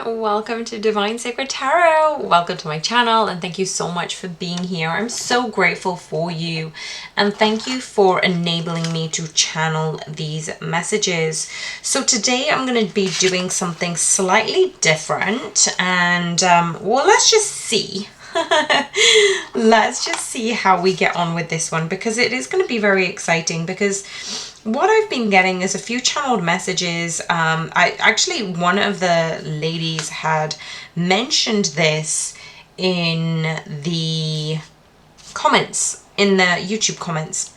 welcome to Divine Sacred Tarot. Welcome to my channel and thank you so much for being here. I'm so grateful for you and thank you for enabling me to channel these messages. So today I'm going to be doing something slightly different and well, let's just see. Let's just see how we get on with this one, because it is going to be very exciting. Because what I've been getting is a few channeled messages. One of the ladies had mentioned this in the comments, in the YouTube comments.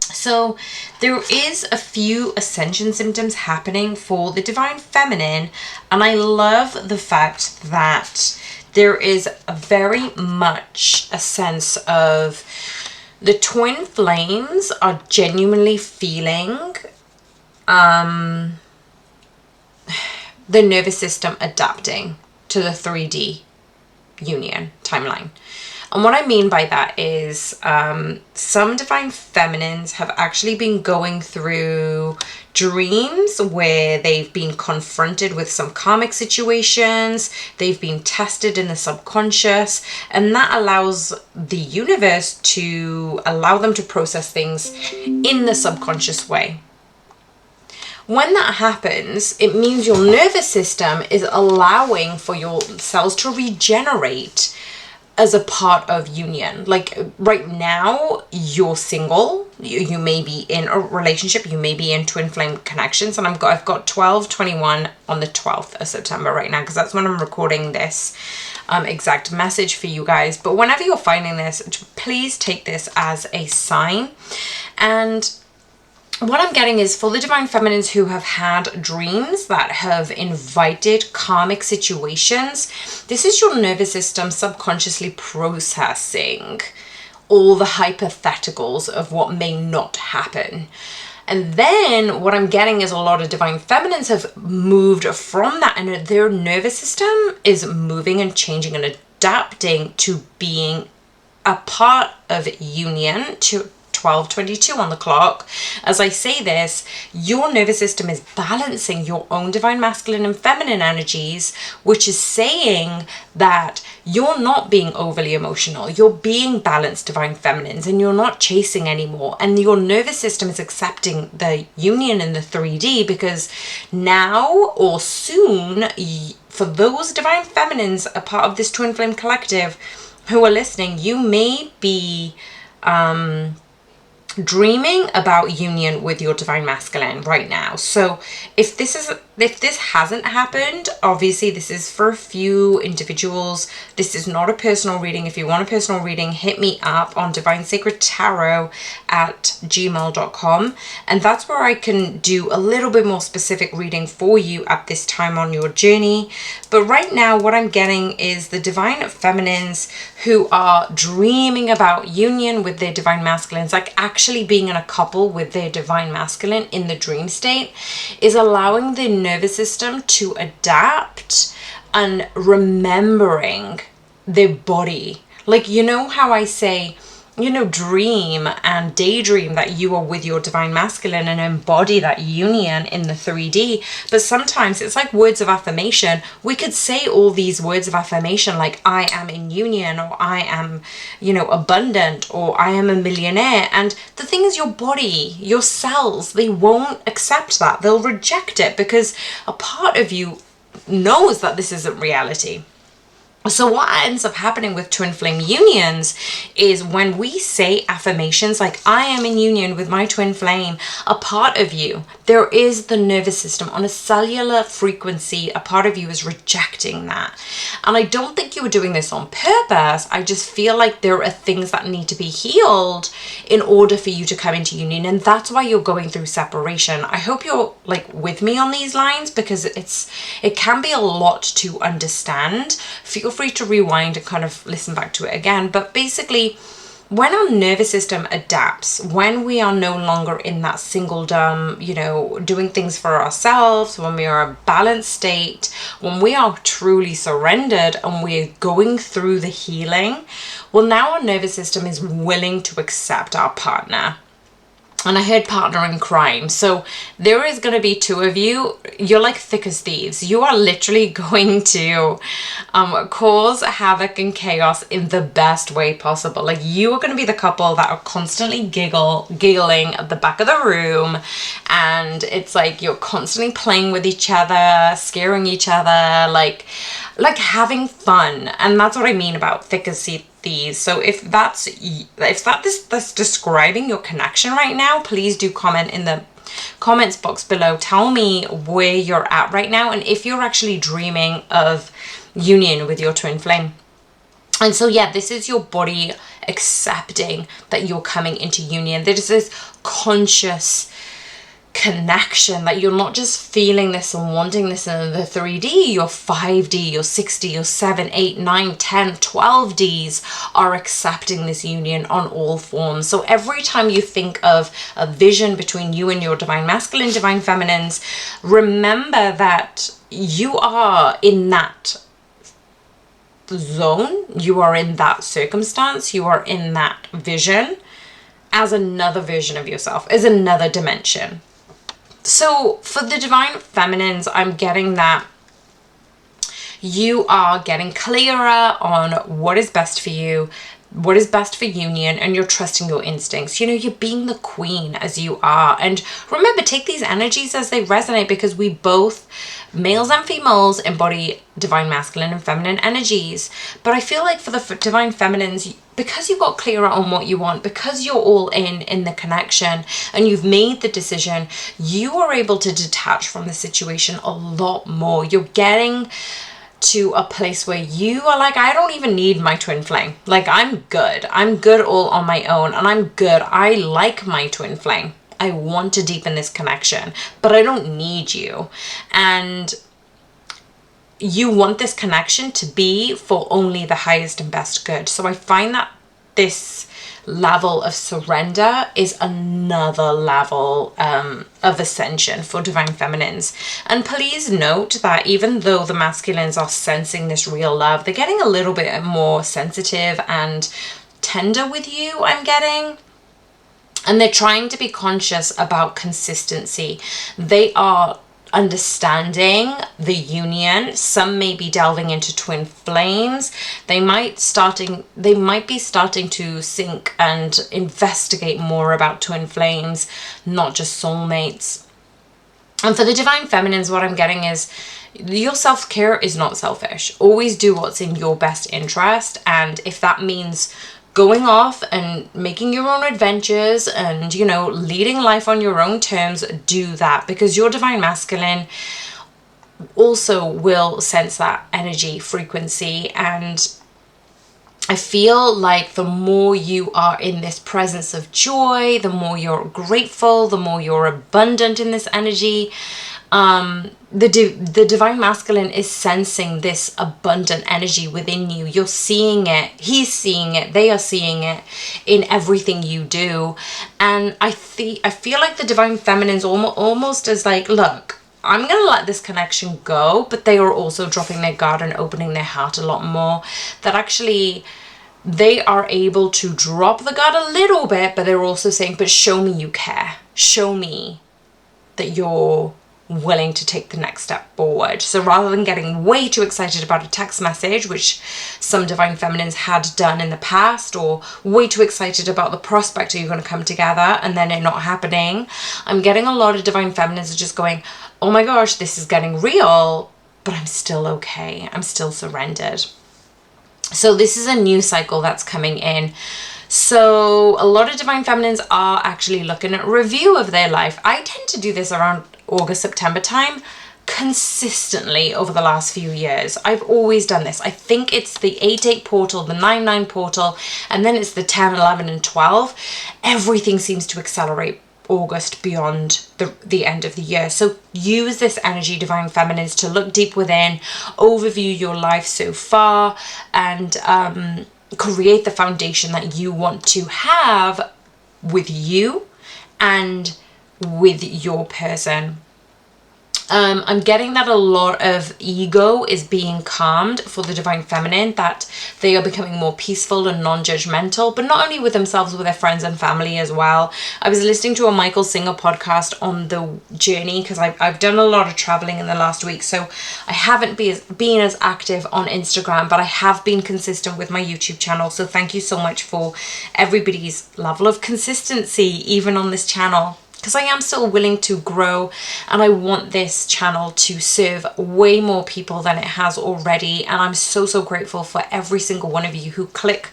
So there is a few ascension symptoms happening for the Divine Feminine, and I love the fact that there is very much a sense of the twin flames are genuinely feeling the nervous system adapting to the 3D union timeline. And what I mean by that is some Divine Feminines have actually been going through dreams where they've been confronted with some karmic situations, they've been tested in the subconscious, and that allows the universe to allow them to process things in the subconscious way. When that happens, it means your nervous system is allowing for your cells to regenerate as a part of union. Like right now, you're single, you may be in a relationship, you may be in twin flame connections, and I've got 12/21 on the 12th of September right now, because that's when I'm recording this exact message for you guys. But whenever you're finding this, please take this as a sign. And what I'm getting is for the Divine Feminines who have had dreams that have invited karmic situations, this is your nervous system subconsciously processing all the hypotheticals of what may not happen. And then what I'm getting is a lot of Divine Feminines have moved from that, and their nervous system is moving and changing and adapting to being a part of union to 12:22 on the clock. As I say this, your nervous system is balancing your own divine masculine and feminine energies, which is saying that you're not being overly emotional, you're being balanced divine feminines, and you're not chasing anymore. And your nervous system is accepting the union in the 3D, because now or soon, for those divine feminines, a part of this twin flame collective who are listening, you may be dreaming about union with your divine masculine right now. So if this hasn't happened, obviously this is for a few individuals. This is not a personal reading. If you want a personal reading, hit me up on divinesacredtarot@gmail.com, and that's where I can do a little bit more specific reading for you at this time on your journey. But right now what I'm getting is the Divine Feminines who are dreaming about union with their divine masculines, like actually being in a couple with their divine masculine in the dream state, is allowing the nervous system to adapt and remembering their body. Like, you know how I say, dream and daydream that you are with your divine masculine and embody that union in the 3D. But sometimes it's like words of affirmation. We could say all these words of affirmation like I am in union, or I am, abundant, or I am a millionaire. And the thing is, your body, your cells, they won't accept that. They'll reject it because a part of you knows that this isn't reality. So what ends up happening with twin flame unions is when we say affirmations like I am in union with my twin flame, a part of you, there is the nervous system on a cellular frequency, a part of you is rejecting that. And I don't think you were doing this on purpose. I just feel like there are things that need to be healed in order for you to come into union, and that's why you're going through separation. I hope you're like with me on these lines, because it can be a lot to understand. Feel free to rewind and kind of listen back to it again. But basically, when our nervous system adapts, when we are no longer in that singledom, doing things for ourselves, when we are a balanced state, when we are truly surrendered and we're going through the healing, well, now our nervous system is willing to accept our partner. And I heard partner in crime. So there is going to be two of you. You're like thick as thieves. You are literally going to cause havoc and chaos in the best way possible. Like, you are going to be the couple that are constantly giggling at the back of the room. And it's like you're constantly playing with each other, scaring each other, like having fun. And that's what I mean about thick as thieves. So if that's describing your connection right now, please do comment in the comments box below. Tell me where you're at right now, and if you're actually dreaming of union with your twin flame. And so yeah, this is your body accepting that you're coming into union. There's this conscious connection, that you're not just feeling this and wanting this in the 3D. Your 5D, your 6D, your 7, 8, 9, 10, 12Ds are accepting this union on all forms. So every time you think of a vision between you and your divine masculine, divine feminines, remember that you are in that zone, you are in that circumstance, you are in that vision as another version of yourself, as another dimension. So for the divine feminines, I'm getting that you are getting clearer on what is best for you, what is best for union, and you're trusting your instincts. You know, you're being the queen as you are. And remember, take these energies as they resonate, because we both, males and females, embody divine masculine and feminine energies. But I feel like for the divine feminines, because you got clearer on what you want, because you're all in the connection and you've made the decision, you are able to detach from the situation a lot more. You're getting to a place where you are like, I don't even need my twin flame. Like, I'm good all on my own, and I'm good. I like my twin flame. I want to deepen this connection, but I don't need you. And you want this connection to be for only the highest and best good. So I find that this level of surrender is another level of ascension for divine feminines. And please note that even though the masculines are sensing this real love, they're getting a little bit more sensitive and tender with you, I'm getting. And they're trying to be conscious about consistency. They are understanding the union. Some may be delving into twin flames. They might be starting to think and investigate more about twin flames, not just soulmates. And for the divine feminines, what I'm getting is your self-care is not selfish. Always do what's in your best interest. And if that means going off and making your own adventures and, you know, leading life on your own terms, do that, because your divine masculine also will sense that energy frequency. And I feel like the more you are in this presence of joy, the more you're grateful, the more you're abundant in this energy. The divine masculine is sensing this abundant energy within you. You're seeing it, he's seeing it, they are seeing it in everything you do. And I feel like the divine feminine's almost as like, look, I'm going to let this connection go, but they are also dropping their guard and opening their heart a lot more. That actually they are able to drop the guard a little bit, but they're also saying, but show me you care. Show me that you're willing to take the next step forward. So rather than getting way too excited about a text message, which some divine feminines had done in the past, or way too excited about the prospect of you going to come together and then it not happening, I'm getting a lot of divine feminines are just going, oh my gosh, this is getting real, but I'm still okay. I'm still surrendered. So this is a new cycle that's coming in. So a lot of divine feminines are actually looking at review of their life. I tend to do this around August, September time consistently over the last few years. I've always done this. I think it's the 8-8 portal, the 9-9 portal, and then it's the 10, 11, and 12. Everything seems to accelerate August beyond the end of the year. So use this energy, divine feminines, to look deep within, overview your life so far, and create the foundation that you want to have with you and with your person. I'm getting that a lot of ego is being calmed for the divine feminine, that they are becoming more peaceful and non-judgmental, but not only with themselves, with their friends and family as well. I was listening to a Michael Singer podcast on the journey, because I've done a lot of traveling in the last week, so I haven't been as active on Instagram, but I have been consistent with my YouTube channel. So thank you so much for everybody's level of consistency, even on this channel, because I am still willing to grow, and I want this channel to serve way more people than it has already. And I'm so grateful for every single one of you who click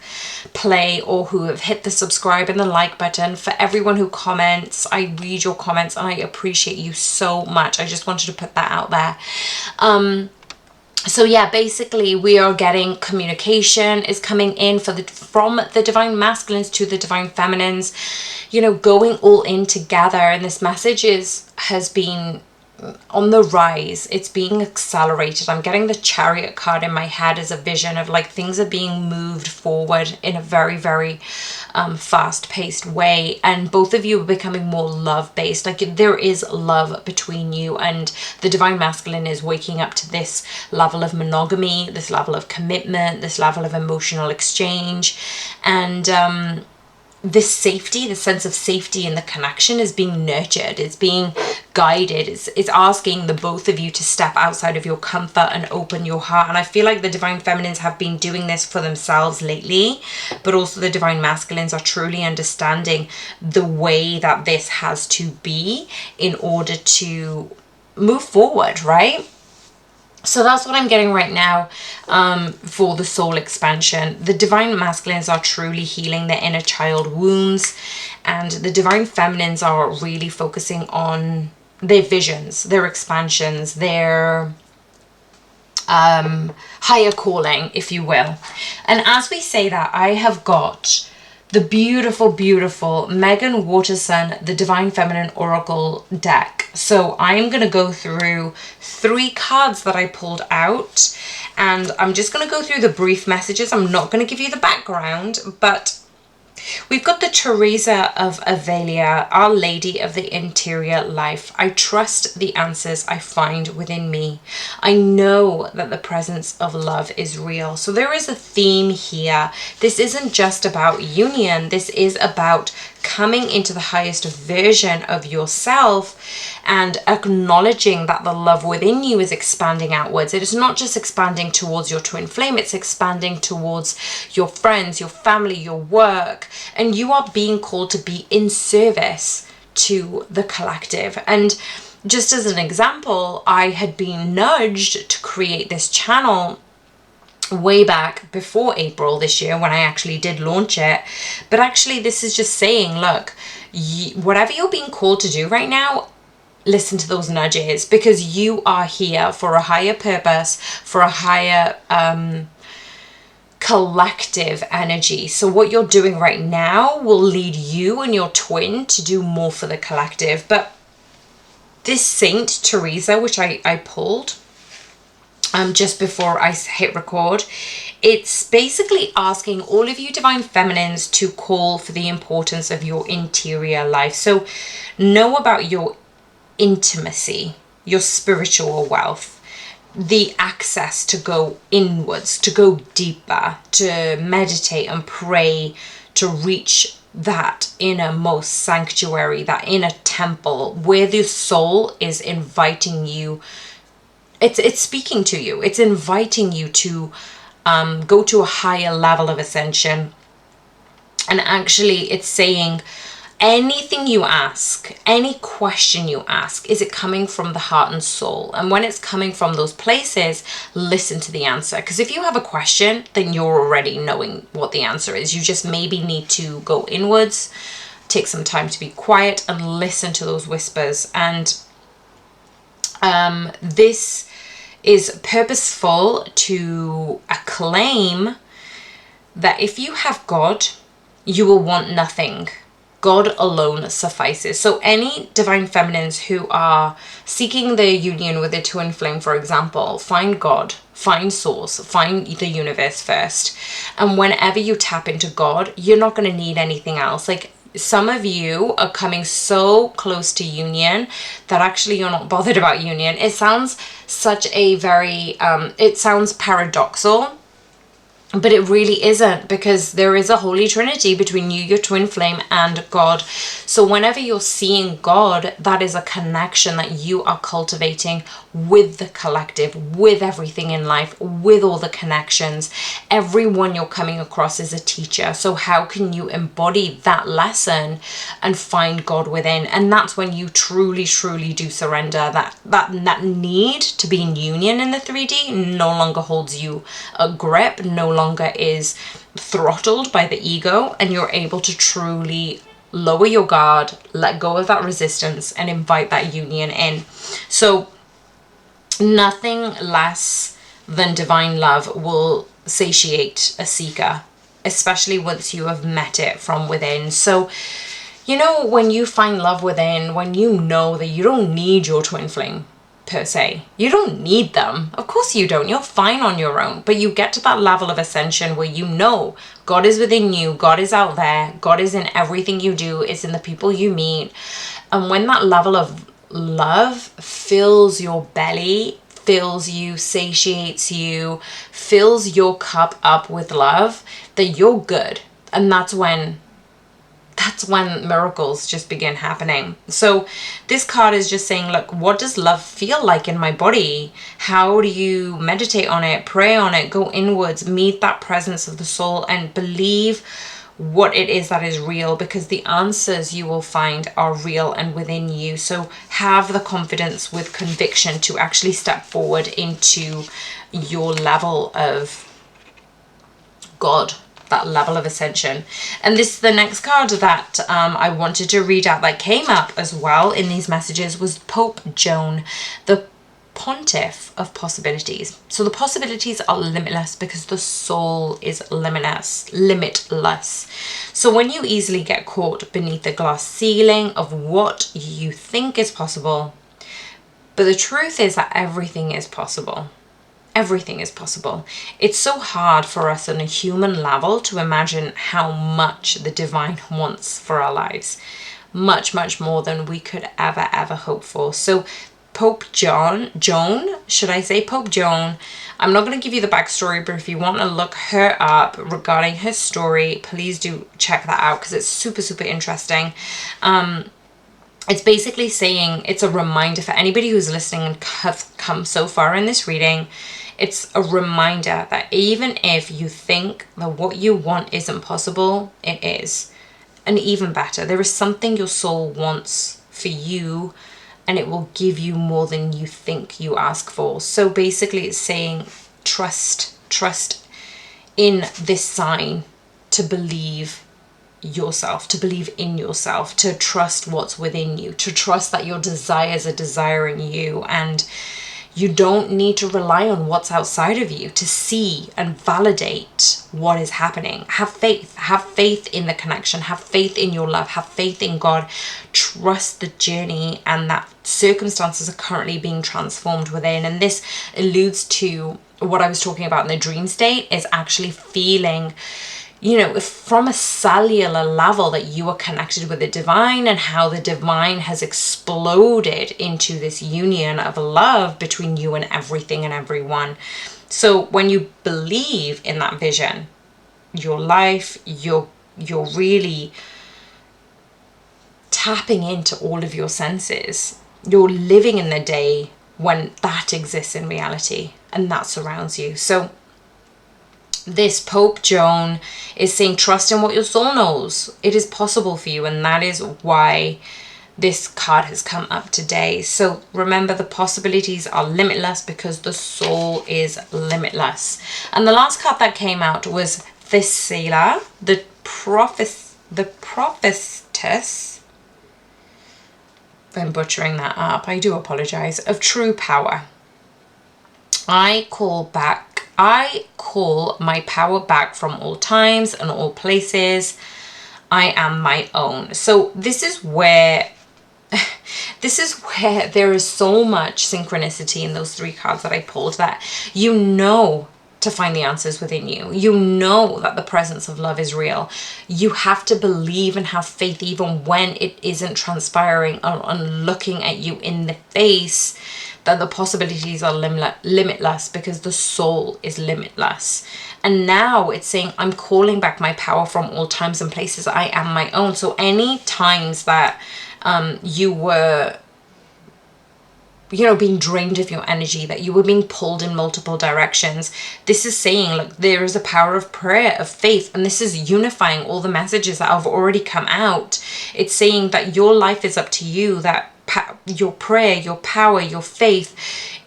play or who have hit the subscribe and the like button. For everyone who comments, I read your comments and I appreciate you so much. I just wanted to put that out there. So yeah, basically we are getting communication is coming in from the divine masculines to the divine feminines, you know, going all in together. And this message has been on the rise. It's being accelerated. I'm getting the Chariot card in my head as a vision of like things are being moved forward in a very, very fast-paced way, and both of you are becoming more love-based. Like there is love between you, and the divine masculine is waking up to this level of monogamy, this level of commitment, this level of emotional exchange, and this safety, the sense of safety in the connection is being nurtured, it's being guided, it's asking the both of you to step outside of your comfort and open your heart. And I feel like the divine feminines have been doing this for themselves lately, but also the divine masculines are truly understanding the way that this has to be in order to move forward, right? So that's what I'm getting right now for the soul expansion. The divine masculines are truly healing their inner child wounds, and the divine feminines are really focusing on their visions, their expansions, their higher calling, if you will. And as we say that, I have got the beautiful, beautiful Megan Waterson, the Divine Feminine Oracle deck. So I'm going to go through 3 cards that I pulled out, and I'm just going to go through the brief messages. I'm not going to give you the background, but we've got the Teresa of Avila, Our Lady of the Interior Life. I trust the answers I find within me. I know that the presence of love is real. So there is a theme here. This isn't just about union. This is about coming into the highest version of yourself and acknowledging that the love within you is expanding outwards. It is not just expanding towards your twin flame, it's expanding towards your friends, your family, your work, and you are being called to be in service to the collective. And just as an example, I had been nudged to create this channel way back before April this year when I actually did launch it. But actually this is just saying, look, whatever you're being called to do right now, listen to those nudges, because you are here for a higher purpose, for a higher collective energy. So what you're doing right now will lead you and your twin to do more for the collective. But this Saint Teresa, which I pulled just before I hit record, it's basically asking all of you divine feminines to call for the importance of your interior life. So know about your intimacy, your spiritual wealth, the access to go inwards, to go deeper, to meditate and pray, to reach that innermost sanctuary, that inner temple where the soul is inviting you. It's speaking to you. It's inviting you to go to a higher level of ascension. And actually it's saying, anything you ask, any question you ask, is it coming from the heart and soul? And when it's coming from those places, listen to the answer. Because if you have a question, then you're already knowing what the answer is. You just maybe need to go inwards, take some time to be quiet and listen to those whispers. And this is purposeful to acclaim that if you have God, you will want nothing. God alone suffices. So any divine feminines who are seeking their union with their twin flame, for example, find God, find source, find the universe first. And whenever you tap into God, you're not going to need anything else. Like, some of you are coming so close to union that actually you're not bothered about union. It sounds such a very, it sounds paradoxal, but it really isn't, because there is a holy trinity between you, your twin flame, and God. So whenever you're seeing God, that is a connection that you are cultivating with the collective, with everything in life, with all the connections. Everyone you're coming across is a teacher. So how can you embody that lesson and find God within? And that's when you truly, truly do surrender. That need to be in union in the 3D no longer holds you a grip, no longer is throttled by the ego, and you're able to truly lower your guard, let go of that resistance, and invite that union in. So nothing less than divine love will satiate a seeker, especially once you have met it from within. So, you know, when you find love within, when you know that you don't need your twin flame per se, you don't need them. Of course you don't. You're fine on your own. But you get to that level of ascension where you know God is within you, God is out there, God is in everything you do, it's in the people you meet. And when that level of love fills your belly, fills you, satiates you, fills your cup up with love, that you're good. And that's when miracles just begin happening. So this card is just saying, look, what does love feel like in my body? How do you meditate on it, pray on it, go inwards, meet that presence of the soul, and believe what it is that is real, because the answers you will find are real and within you. So have the confidence with conviction to actually step forward into your level of God, that level of ascension. And this, the next card that I wanted to read out that came up as well in these messages was Pope Joan, the pontiff of possibilities. So the possibilities are limitless because the soul is limitless. So when you easily get caught beneath the glass ceiling of what you think is possible, but the truth is that everything is possible. Everything is possible. It's so hard for us on a human level to imagine how much the divine wants for our lives. Much, much more than we could ever hope for. So Pope Joan, I'm not going to give you the backstory, but if you want to look her up regarding her story, please do check that out because it's super, super interesting. It's basically saying, it's a reminder for anybody who's listening and have come so far in this reading. It's a reminder that even if you think that what you want isn't possible, it is. And even better, there is something your soul wants for you, and it will give you more than you think you ask for. So basically it's saying, trust in this sign, to believe yourself, to believe in yourself, to trust what's within you, to trust that your desires are desiring you, and you don't need to rely on what's outside of you to see and validate what is happening. Have faith in the connection, have faith in your love, have faith in God, trust the journey, and that circumstances are currently being transformed within. And this alludes to what I was talking about in the dream state, is actually feeling, you know, from a cellular level that you are connected with the divine, and how the divine has exploded into this union of love between you and everything and everyone. So when you believe in that vision, your life, you're really tapping into all of your senses. You're living in the day when that exists in reality and that surrounds you. So this Pope Joan is saying, trust in what your soul knows. It is possible for you, and that is why this card has come up today. So remember, the possibilities are limitless because the soul is limitless. And the last card that came out was Thesela, the prophetess. I'm butchering that up, I do apologize. Of true power. I call my power back from all times and all places. I am my own. So this is where there is so much synchronicity in those three cards that I pulled, that you know to find the answers within you. You know that the presence of love is real. You have to believe and have faith even when it isn't transpiring and looking at you in the face, that the possibilities are limitless, because the soul is limitless. And now it's saying, I'm calling back my power from all times and places. I am my own. So any times that you were being drained of your energy, that you were being pulled in multiple directions, this is saying, look, there is a power of prayer, of faith, and this is unifying all the messages that have already come out. It's saying that your life is up to you, that your prayer, your power, your faith,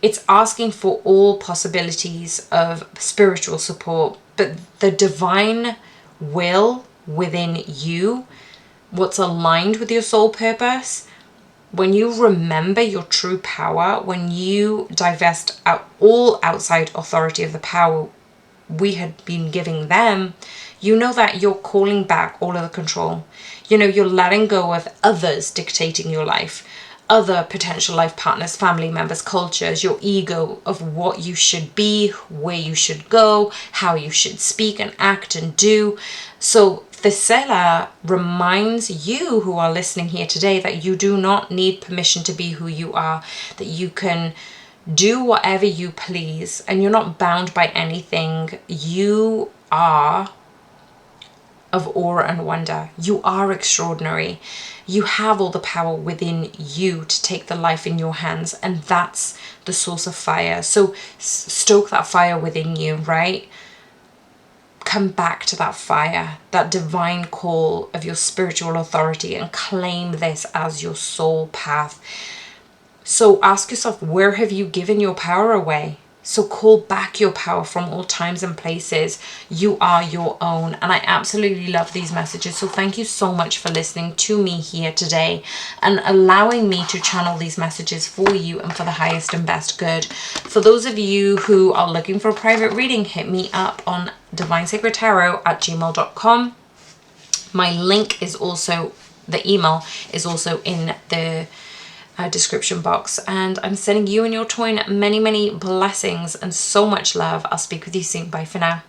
it's asking for all possibilities of spiritual support, but the divine will within you, what's aligned with your soul purpose. When you remember your true power, when you divest out all outside authority of the power we had been giving them, you know that you're calling back all of the control. You're letting go of others dictating your life, other potential life partners, family members, cultures, your ego of what you should be, where you should go, how you should speak and act and do. So Thesela reminds you who are listening here today that you do not need permission to be who you are, that you can do whatever you please and you're not bound by anything. You are of awe and wonder. You are extraordinary. You have all the power within you to take the life in your hands, and that's the source of fire. So stoke that fire within you, right? Come back to that fire, that divine call of your spiritual authority, and claim this as your soul path. So ask yourself, where have you given your power away? So call back your power from all times and places. You are your own. And I absolutely love these messages. So thank you so much for listening to me here today and allowing me to channel these messages for you and for the highest and best good. For those of you who are looking for a private reading, hit me up on divinesacredtarot@gmail.com. My link is also, the email is also in the description box, and I'm sending you and your twin many blessings and so much love. I'll speak with you soon. Bye for now.